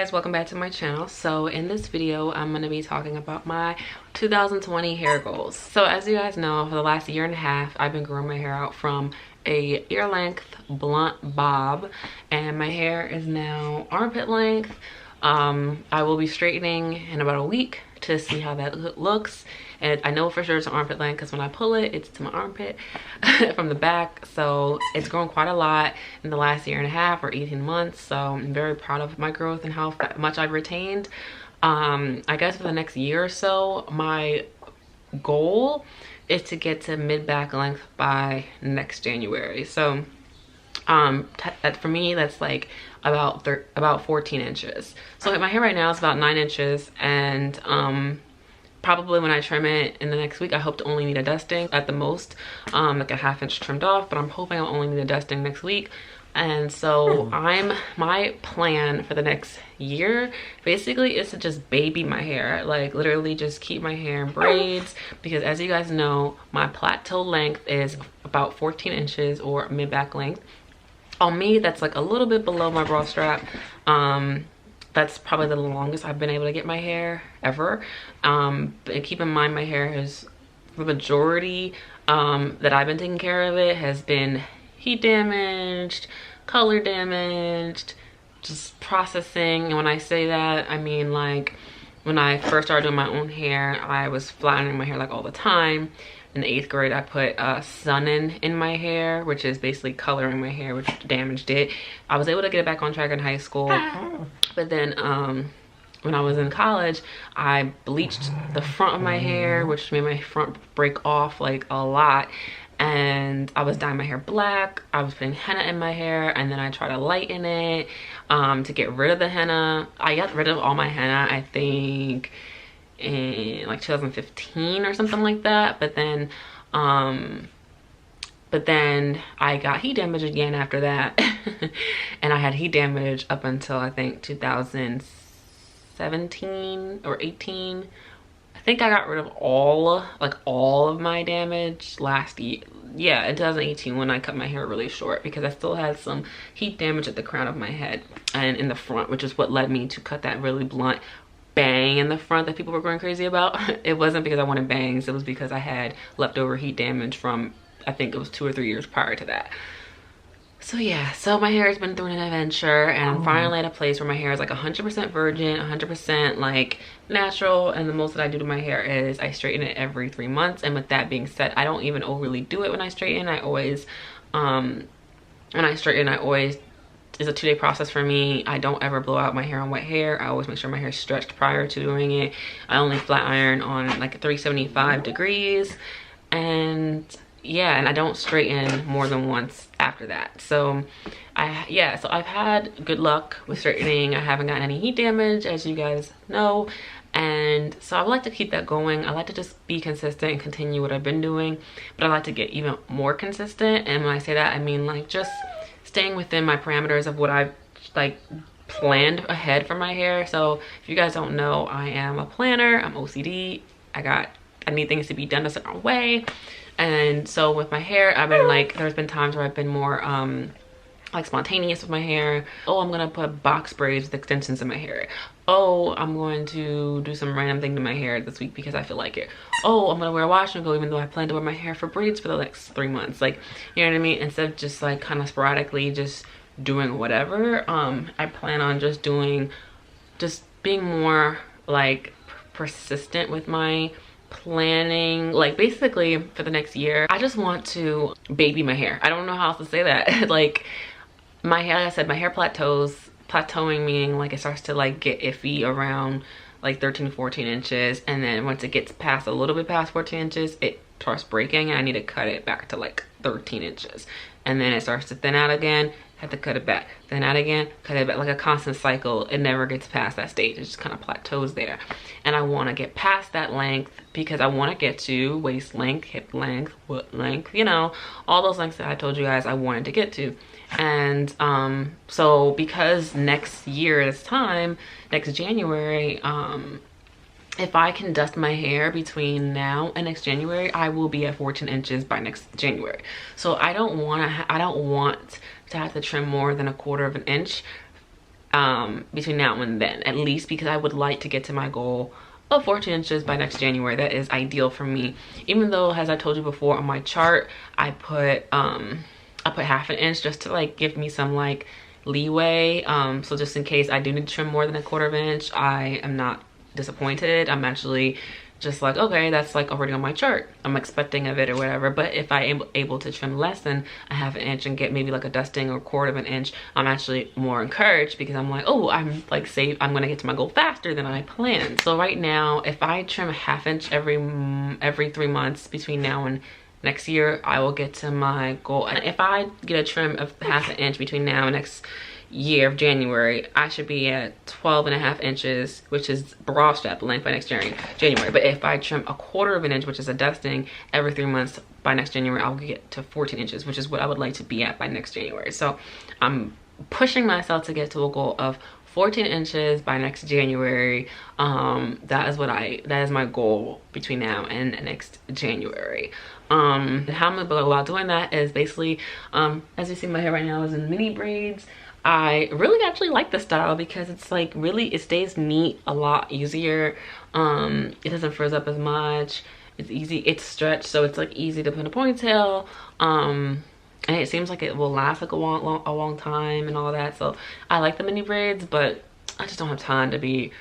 guys, welcome back to my channel. So in this video I'm going to be talking about my 2020 hair goals. So as you guys know, for the last year and a half I've been growing my hair out from a ear length blunt bob, and my hair is now armpit length. I will be straightening in about a week to see how that looks, and I know for sure it's armpit length because when I pull it, it's to my armpit from the back. So it's grown quite a lot in the last year and a half or 18 months. So I'm very proud of my growth and how much I've retained. I guess for the next year or so, my goal is to get to mid back length by next January. So for me, that's like about 14 inches. So my hair right now is about 9 inches, and probably when I trim it in the next week, I hope to only need a dusting at the most, like a ½ inch trimmed off, but I'm hoping I'll only need a dusting next week. And so my plan for the next year basically is to just baby my hair, like literally just keep my hair in braids, because as you guys know, my plateau length is about 14 inches or mid back length. On me, that's like a little bit below my bra strap. That's probably the longest I've been able to get my hair ever. But keep in mind, my hair is, the majority that I've been taking care of it has been heat damaged, color damaged, just processing. And when I say that, I mean like when I first started doing my own hair, I was flattening my hair like all the time. In the 8th grade, I put sunnin in my hair, which is basically coloring my hair, which damaged it. I was able to get it back on track in high school, but then when I was in college, I bleached the front of my hair, which made my front break off like a lot. And I was dyeing my hair black. I was putting henna in my hair, and then I tried to lighten it to get rid of the henna. I got rid of all my henna, I think, in like 2015 or something like that. But then I got heat damage again after that. And I had heat damage up until I think 2017 or 18. I think I got rid of all of my damage last year. Yeah, in 2018 when I cut my hair really short, because I still had some heat damage at the crown of my head and in the front, which is what led me to cut that really blunt bang in the front that people were going crazy about. It wasn't because I wanted bangs, it was because I had leftover heat damage from, I think it was 2 or 3 years prior to that. So yeah, so my hair has been through an adventure, and I'm finally at a place where my hair is like 100% virgin, 100% like natural, and the most that I do to my hair is I straighten it every 3 months. And with that being said, I don't even overly do it when I straighten. I always it's a 2-day process for me. I don't ever blow out my hair on wet hair. I always make sure my hair is stretched prior to doing it. I only flat iron on like 375 degrees. And yeah, and I don't straighten more than once after that. So I've had good luck with straightening. I haven't gotten any heat damage, as you guys know. And so I would like to keep that going. I like to just be consistent and continue what I've been doing, but I like to get even more consistent. And when I say that, I mean like just staying within my parameters of what I've like planned ahead for my hair. So if you guys don't know, I am a planner. I'm OCD. I need things to be done a certain way. And so with my hair, I've been like, there's been times where I've been more like spontaneous with my hair. Oh, I'm gonna put box braids with extensions in my hair. Oh, I'm going to do some random thing to my hair this week because I feel like it. Oh, I'm gonna wear a wash and go, even though I plan to wear my hair for braids for the next 3 months. Like, you know what I mean? Instead of just like kind of sporadically just doing whatever, I plan on just being more like persistent with my planning. Like basically for the next year, I just want to baby my hair. I don't know how else to say that. Like my hair, like I said, my hair plateauing meaning like it starts to like get iffy around like 13 14 inches, and then once it gets past a little bit past 14 inches, it starts breaking, and I need to cut it back to like 13 inches, and then it starts to thin out again, have to cut it back, thin out again, cut it back, like a constant cycle. It never gets past that stage. It just kind of plateaus there, and I want to get past that length because I want to get to waist length, hip length, foot length, you know, all those lengths that I told you guys I wanted to get to. And so because next year this time, next January, if I can dust my hair between now and next January, I will be at 14 inches by next January. So I don't want to have to trim more than 1/4 of an inch between now and then, at least, because I would like to get to my goal of 14 inches by next January. That is ideal for me, even though, as I told you before, on my chart I put half an inch just to like give me some like leeway, so just in case I do need to trim more than a quarter of an inch, I am not disappointed. I'm actually just like, okay, that's like already on my chart, I'm expecting of it or whatever. But if I am able to trim less than a half an inch and get maybe like a dusting or a quarter of an inch, I'm actually more encouraged, because I'm like, oh, I'm like, say I'm gonna get to my goal faster than I planned. So right now, if I trim a half inch every 3 months between now and next year, I will get to my goal. And if I get a trim of half an inch between now and next year of January, I should be at 12.5 inches, which is bra strap length by next January. But if I trim a quarter of an inch, which is a dusting, every 3 months, by next January I'll get to 14 inches, which is what I would like to be at by next January. So I'm pushing myself to get to a goal of 14 inches by next January. That is my goal between now and next January. And how I'm gonna go about doing that is basically, as you see, my hair right now is in mini braids. I really actually like the style because it's like really, it stays neat a lot easier. It doesn't frizz up as much. It's easy, it's stretched, so it's like easy to put in a ponytail. And it seems like it will last like a long time and all that. So I like the mini braids, but I just don't have time to be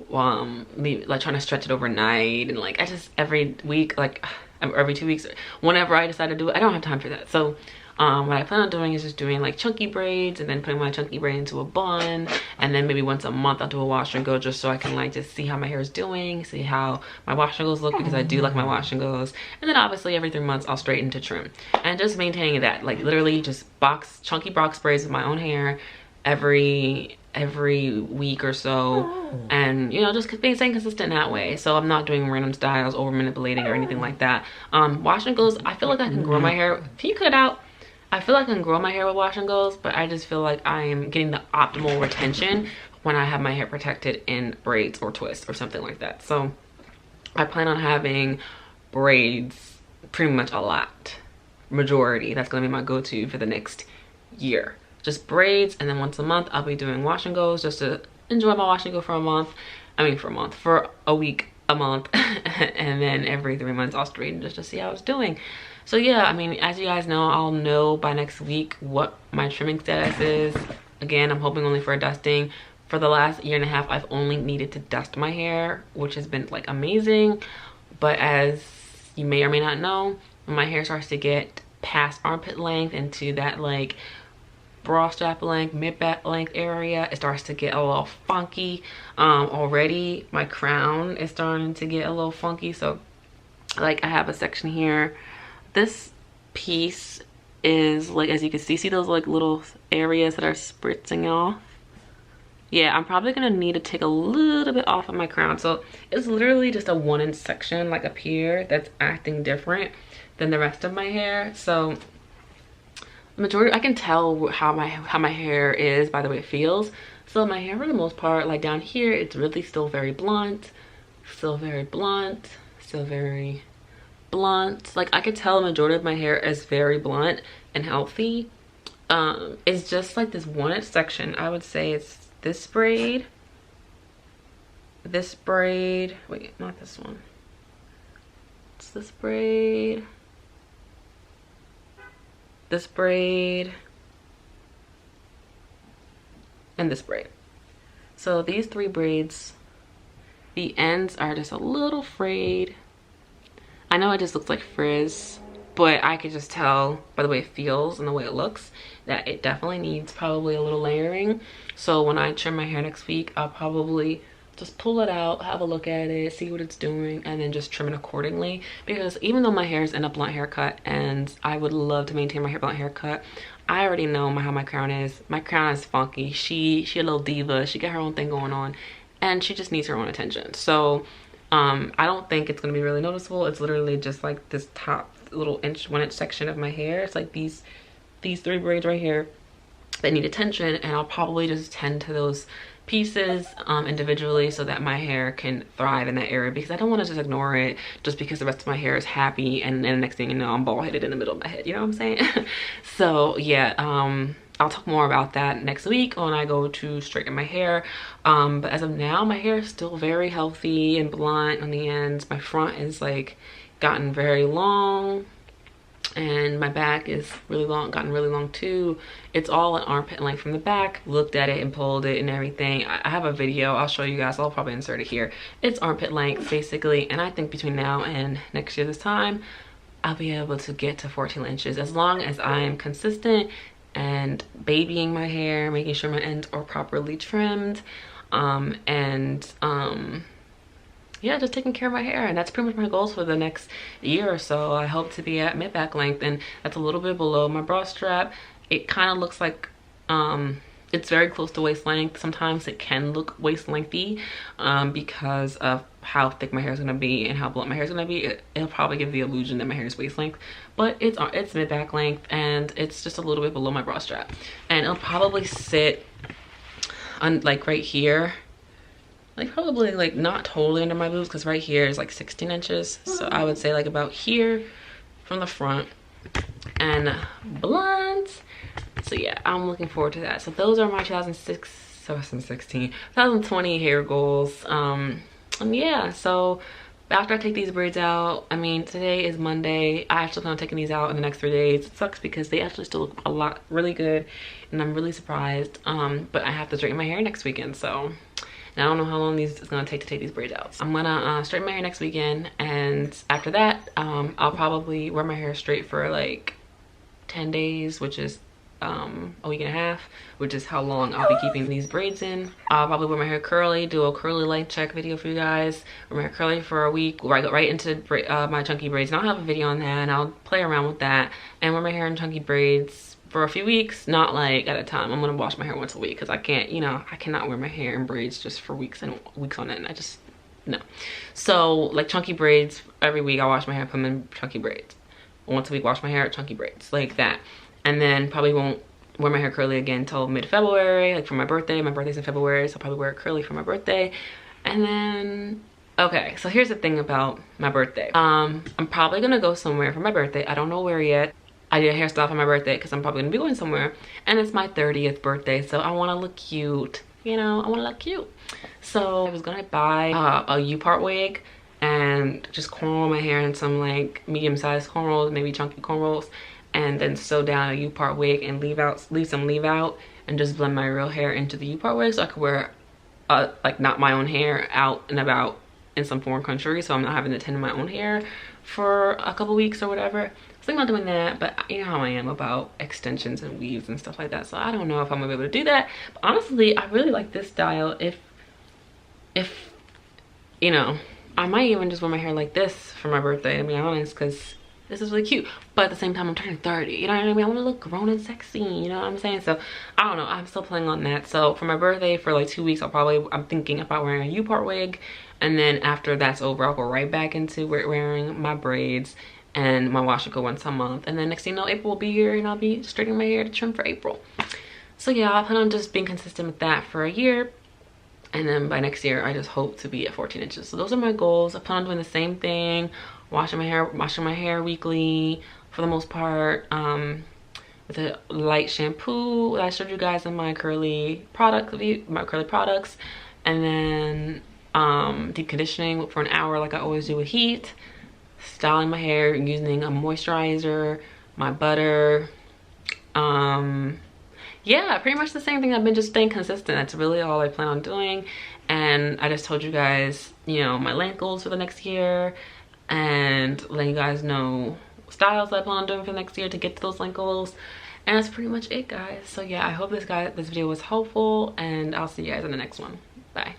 like trying to stretch it overnight, and like I just every week, like every 2 weeks, whenever I decide to do it, I don't have time for that. So what I plan on doing is just doing like chunky braids, and then putting my chunky braid into a bun, and then maybe once a month I'll do a wash and go, just so I can like just see how my hair is doing, see how my wash and goes look, because I do like my wash and goes. And then obviously every 3 months I'll straighten to trim, and just maintaining that, like literally just chunky box braids with my own hair every week or so. And you know, just staying consistent that way, so I'm not doing random styles, over manipulating or anything like that. Wash and goes, I feel like I can grow my hair. Can you cut it out? I feel like I can grow my hair with wash and goes, but I just feel like I am getting the optimal retention when I have my hair protected in braids or twists or something like that. So I plan on having braids pretty much a lot, majority. That's gonna be my go-to for the next year, just braids. And then once a month I'll be doing wash and goes, just to enjoy my wash and go for a week, a month. And then every 3 months I'll straighten just to see how it's doing. So yeah, I mean, as you guys know, I'll know by next week what my trimming status is. Again, I'm hoping only for a dusting. For the last year and a half, I've only needed to dust my hair, which has been like amazing. But as you may or may not know, when my hair starts to get past armpit length into that like bra strap length, mid-back length area, it starts to get a little funky. Already my crown is starting to get a little funky. So like I have a section here. This piece is like, as you can see those like little areas that are spritzing off? Yeah, I'm probably gonna need to take a little bit off of my crown. So it's literally just a 1 inch section like up here that's acting different than the rest of my hair. So the majority, I can tell how my hair is by the way it feels. So my hair for the most part, like down here, it's really still very blunt, still very blunt, still very blunt. Like I could tell the majority of my hair is very blunt and healthy. It's just like this 1 inch section. I would say it's this braid, wait, not this one, it's this braid, and this braid. So these 3 braids, the ends are just a little frayed. I know it just looks like frizz, but I could just tell by the way it feels and the way it looks that it definitely needs probably a little layering. So when I trim my hair next week, I'll probably just pull it out, have a look at it, see what it's doing, and then just trim it accordingly. Because even though my hair is in a blunt haircut and I would love to maintain my hair blunt haircut, I already know how my crown is. My crown is funky. She a little diva. She got her own thing going on, and she just needs her own attention. So I don't think it's gonna be really noticeable. It's literally just like this top little 1 inch section of my hair. It's like these 3 braids right here that need attention, and I'll probably just tend to those pieces individually so that my hair can thrive in that area, because I don't want to just ignore it just because the rest of my hair is happy and then the next thing you know I'm bald headed in the middle of my head, you know what I'm saying? So yeah, I'll I'll talk more about that next week when I go to straighten my hair. But as of now, my hair is still very healthy and blunt on the ends. My front is like gotten very long, and my back is really long, gotten really long too. It's all an armpit length from the back. Looked at it and pulled it and everything. I have a video I'll show you guys. I'll probably insert it here. It's armpit length basically, and I think between now and next year this time, I'll be able to get to 14 inches as long as I am consistent and babying my hair, making sure my ends are properly trimmed, yeah, just taking care of my hair. And that's pretty much my goals for the next year or so. I hope to be at mid-back length, and that's a little bit below my bra strap. It kind of looks like it's very close to waist length. Sometimes it can look waist lengthy because of how thick my hair is gonna be and how blunt my hair is gonna be. It'll probably give the illusion that my hair is waist length, but it's mid-back length, and it's just a little bit below my bra strap. And it'll probably sit on like right here, like probably like not totally under my boobs, because right here is like 16 inches. So I would say like about here from the front, and blunt. So yeah, I'm looking forward to that. So those are my 2020 hair goals. And yeah, so after I take these braids out, I mean, today is Monday. I actually plan on taking these out in the next 3 days. It sucks because they actually still look really good, and I'm really surprised. But I have to straighten my hair next weekend, so now I don't know how long it's gonna take to take these braids out. I'm gonna straighten my hair next weekend, and after that, I'll probably wear my hair straight for like 10 days, which is a week and a half, which is how long I'll be keeping these braids in. I'll probably wear my hair curly, do a curly length check video for you guys, wear my hair curly for a week, right into my chunky braids, and I'll have a video on that, and I'll play around with that, and wear my hair in chunky braids for a few weeks, not like at a time. I'm gonna wash my hair once a week because I can't, you know, I cannot wear my hair in braids just for weeks and weeks on end. I just, no. So like chunky braids, every week I wash my hair, put them in chunky braids. Once a week, wash my hair, chunky braids, like that. And then probably won't wear my hair curly again until mid-February, like for my birthday. My birthday's in February, so I'll probably wear it curly for my birthday. And then, okay, so here's the thing about my birthday. I'm probably gonna go somewhere for my birthday. I don't know where yet. I did a hairstyle for my birthday because I'm probably gonna be going somewhere. And it's my 30th birthday, so I wanna look cute. You know, I wanna look cute. So I was gonna buy a U-part wig and just cornrow my hair in some like medium-sized cornrows, maybe chunky cornrows, and then sew down a U-part wig and leave some leave out, and just blend my real hair into the U-part wig so I could wear like not my own hair out and about in some foreign country, so I'm not having to tend to my own hair for a couple weeks or whatever. I was thinking about doing that, but you know how I am about extensions and weaves and stuff like that, so I don't know if I'm gonna be able to do that. But honestly, I really like this style. If you know, I might even just wear my hair like this for my birthday, to be honest, because this is really cute. But at the same time, I'm turning 30, you know what I mean? I want to look grown and sexy, you know what I'm saying? So I don't know, I'm still playing on that. So for my birthday, for like 2 weeks, I'm thinking about wearing a U-part wig, and then after that's over, I'll go right back into wearing my braids and my wash and go once a month. And then next thing you know, April will be here, and I'll be straightening my hair to trim for April. So yeah, I plan on just being consistent with that for a year, and then by next year, I just hope to be at 14 inches. So those are my goals. I plan on doing the same thing, washing my hair weekly for the most part, with a light shampoo that I showed you guys in my curly products, and then deep conditioning for an hour like I always do with heat, styling my hair using a moisturizer, my butter, yeah, pretty much the same thing. I've been just staying consistent. That's really all I plan on doing. And I just told you guys, you know, my length goals for the next year, and letting you guys know styles that I plan on doing for the next year to get to those length goals. And that's pretty much it, guys. So yeah, I hope this video was helpful, and I'll see you guys in the next one. Bye.